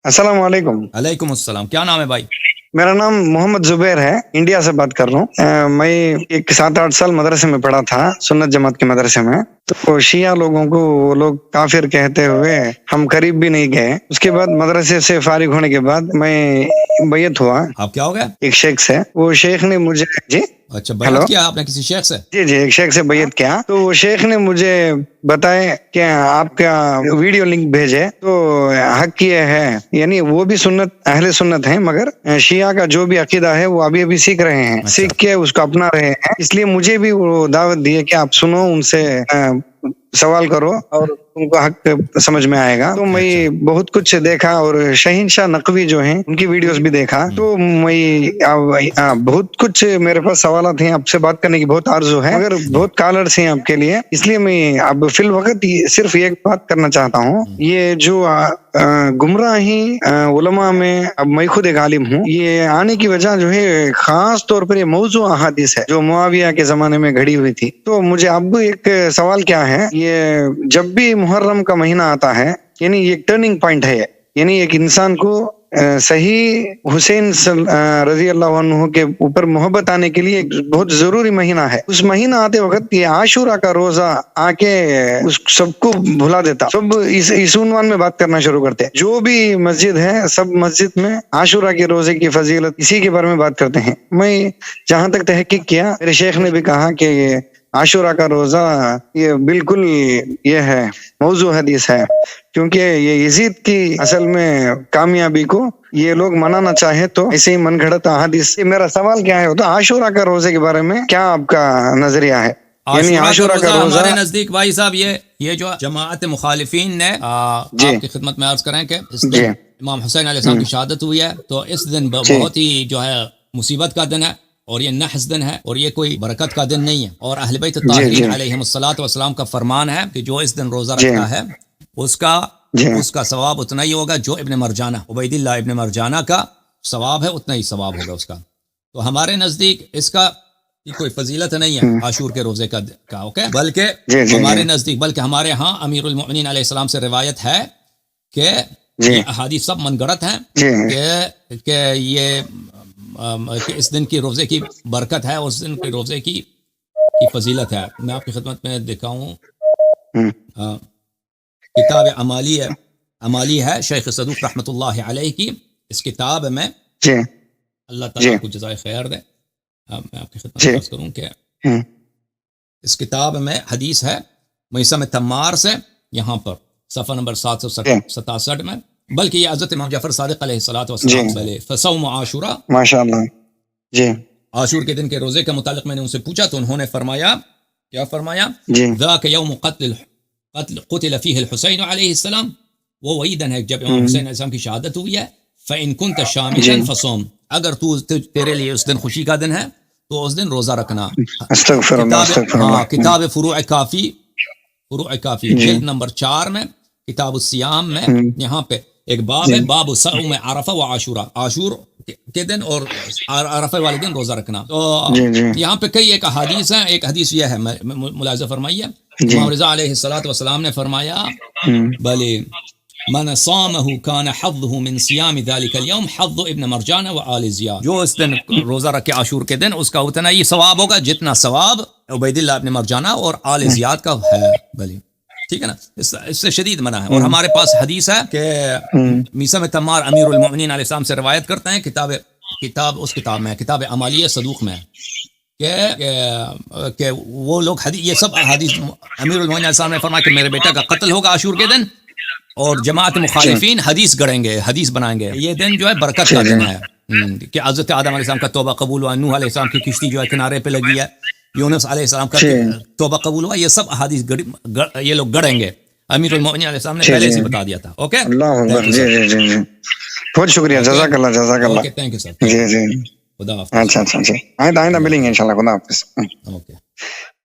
अस्सलाम वालेकुम। अलैकुम अस्सलाम। क्या नाम है भाई? मेरा नाम मोहम्मद जुबैर है, इंडिया से बात कर रहा हूँ। मैं एक 7-8 साल मदरसे में पढ़ा था, सुन्नत जमात के मदरसे में। तो शिया लोगों को वो लोग काफिर कहते हुए हम करीब भी नहीं गए। उसके बाद मदरसे से फारिग होने के बाद मैं बैयत हुआ आप क्या हो गया? एक शेख से। वो शेख ने मुझे जी अच्छा, हेलो बैत किया आपने किसी शेख से? जी एक शेख से बैयत किया। तो वो शेख ने मुझे बताए कि आपका वीडियो लिंक भेजे तो हक ये है, यानी वो भी सुन्नत अहले सुन्नत हैं, मगर शिया का जो भी अकीदा है वो अभी अभी सीख रहे हैं। अच्छा। सीख के उसको अपना रहे हैं। इसलिए मुझे भी वो दावत दी है कि आप सुनो, उनसे सवाल करो और उनको हक समझ में आएगा। तो मैं बहुत कुछ देखा और शहीनशाह नकवी जो हैं उनकी वीडियोस भी देखा। तो मैं बहुत कुछ मेरे पास सवाल थे, आपसे बात करने की बहुत आरज़ू है, मगर बहुत कॉलर्स हैं आपके लिए। इसलिए मैं अब फिल वक्त सिर्फ एक बात करना चाहता हूँ। ये जो गुमराही उलमा में, अब मैं खुद एक आलिम हूँ, ये आने की वजह जो है खास तौर पर ये मौजू अहादीस है जो मुआविया के जमाने में घड़ी हुई थी। तो मुझे अब एक सवाल क्या है, ये जब भी मुहर्रम का महीना आता है, यानी एक टर्निंग पॉइंट है, यानी एक इंसान को सही हुसैन रजी अल्लाह अन्हु के ऊपर मोहब्बत आने के लिए एक बहुत जरूरी महीना है। उस महीना आते वक्त ये आशूरा का रोजा आके उस सबको भुला देता। सब इस उन्वान में बात करना शुरू करते हैं। जो भी मस्जिद है, सब मस्जिद में आशूरा के रोजे की फजीलत इसी के बारे में बात करते हैं। मैं जहां तक तहकीक किया, मेरे शेख ने भी कहा कि ये आशूरा का रोजा ये बिल्कुल ये है, मौजू हदीस है, क्योंकि ये यजीद की असल में कामयाबी को ये लोग मनाना चाहे तो ऐसे ही मनगढ़ंत हदीस। मेरा सवाल क्या है, तो आशूरा का रोजे के बारे में क्या आपका नजरिया है? यानी आशूरा का रोजा हमारे नजदीक भाई साहब ये जो जमाअत मुखालिफीन ने आपकी खिदमत में अर्ज करें कि इस दिन इमाम हुसैन अलैहिस्सलाम की शहादत हुई है, तो इस दिन बहुत ही जो है मुसीबत का दिन है और ये नहस दिन है और ये कोई बरकत का दिन नहीं है। और अहले बैत ताहिरीन अलैहिमुस्सलातु वस्सलाम का फरमान है कि जो इस दिन रोजा रखता है उसका सवाब उतना ही होगा जो इब्न मरजाना, उबैदिल्लाह इब्न मरजाना का सवाब है, उतना ही सवाब होगा उसका। तो हमारे नजदीक इसका कोई फजीलत नहीं है आशूर के रोजे का ओके, बल्कि हमारे नजदीक, बल्कि हमारे यहाँ अमीरुल मोमिनीन अलैहिस्सलाम से रिवायत है कि ये अहादीस सब मनगढ़ंत हैं कि ये कि इस दिन की रोजे की बरकत है, उस दिन के रोजे की फजीलत है। मैं आपकी खिदमत में दिखाऊं, किताब अमाली है शेख सदूक रहमतुल्लाह अलैह की। इस किताब में अल्लाह ताला को जज़ाए खैर दे, मैं आपकी खिदमत में अर्ज़ करूं कि इस किताब में हदीस है मैसम तम्मार से, यहाँ पर सफ़ा नंबर 767 में, बल्कि ये हज़रत इमाम जाफ़र सादिक़ अलैहिस्सलातु वस्सलाम से फ़सौम आशूरा, माशाअल्लाह जी, आशूर के दिन के रोजे के मुतालिक मैंने उनसे पूछा तो उन्होंने फरमाया, क्या फरमाया, ज़ाक यौम क़ुतिल फ़ीहि अल-हुसैन अलैहिस्सलाम, वो वही दिन है जब इमाम हुसैन अलैहिस्सलाम की शहादत हुई है। फ़इन कुन्त शामिलन फ़सौम, अगर तेरे लिए उस दिन खुशी का दिन है तो उस दिन रोजा रखना। किताब फ़ुरूअ काफ़ी जिल्द नंबर 4 में किताब सियाम में यहाँ पे एक बाब है, बाब सौम अरफा व आशूरा, आशूर के दिन और अरफा वाले दिन रोजा रखना। तो यहाँ पे कई एक हदीस है, एक हदीस यह है, मुलाहिज़ा फरमाइए, इमाम रज़ा अलैहिस्सलातु वस्सलाम ने फरमाया, भले मन सामहु कान हज़्ज़ुहु मिन सियाम ज़ालिकल यौम हज़्ज़ु इब्न मरजाना व आल ज़ियाद, जो इस दिन रोजा रखे आशूर के दिन उसका उतना ही सवाब होगा जितना सवाब उबैदिल्लाह इब्न मरजाना और आल ज़ियाद का है। भले ठीक है ना, इससे शदीद मना है। और हमारे पास हदीस है कि मीसम तम्मार अमीरुल मोमिनीन अलैहिस्सलाम से रिवायत करते हैं, उस किताब में, किताब अमालिया सदूक में, कि वो लोग ये सब हदीस अमीरुल मोमिनीन अलैहिस्सलाम ने फरमाया कि मेरे बेटा का कत्ल होगा आशूर के दिन और जमात मुखालिफीन हदीस गढ़ेंगे, हदीस बनाएंगे, ये दिन जो है बरकत का दिन है कि हज़रत आदम अलैहिस्सलाम का तौबा कबूल हुआ, नूह अलैहिस्सलाम की किश्ती जो है किनारे पे लगी है, यूनुस अलैहिस्सलाम का तौबा कबूल हुआ, ये सब हदीस ये लोग गढ़ेंगे। अमीरुल मोमिनीन अलैहिस्सलाम ने पहले से बता दिया था। ओके, जी बहुत शुक्रिया, जज़ाकल्लाह। Okay, thank you sir. जी खुदा हाफ़िज़। अच्छा, आइंदा मिलेंगे इंशाल्लाह। खुदा हाफ़िज़। ओके।